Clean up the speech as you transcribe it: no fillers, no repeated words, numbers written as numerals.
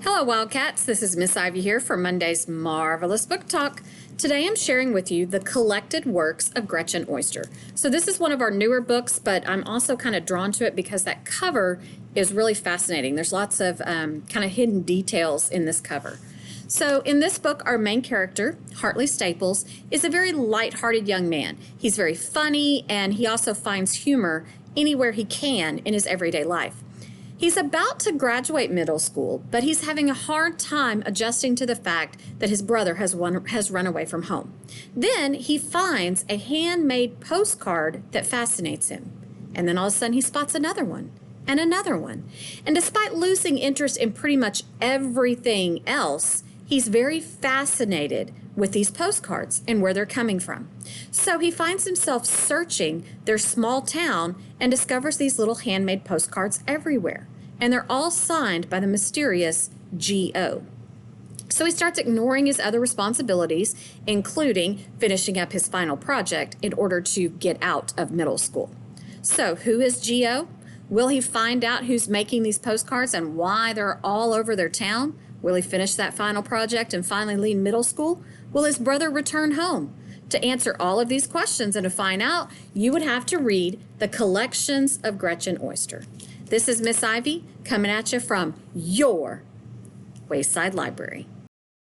Hello, Wildcats. This is Miss Ivy here for Monday's Marvelous Book Talk. Today I'm sharing with you the collected works of Gretchen Oyster. So this is one of our newer books, but I'm also kind of drawn to it because that cover is really fascinating. There's lots of kind of hidden details in this cover. So in this book, our main character, Hartley Staples, is a very light-hearted young man. He's very funny, and he also finds humor anywhere he can in his everyday life. He's about to graduate middle school, but he's having a hard time adjusting to the fact that his brother has run away from home. Then he finds a handmade postcard that fascinates him. And then all of a sudden he spots another one and another one. And despite losing interest in pretty much everything else, he's very fascinated with these postcards and where they're coming from. So he finds himself searching their small town and discovers these little handmade postcards everywhere. And they're all signed by the mysterious G.O. So he starts ignoring his other responsibilities, including finishing up his final project in order to get out of middle school. So who is G.O.? Will he find out who's making these postcards and why they're all over their town? Will he finish that final project and finally leave middle school? Will his brother return home? To answer all of these questions and to find out, you would have to read The Collections of Gretchen Oyster. This is Miss Ivy coming at you from your Wayside Library.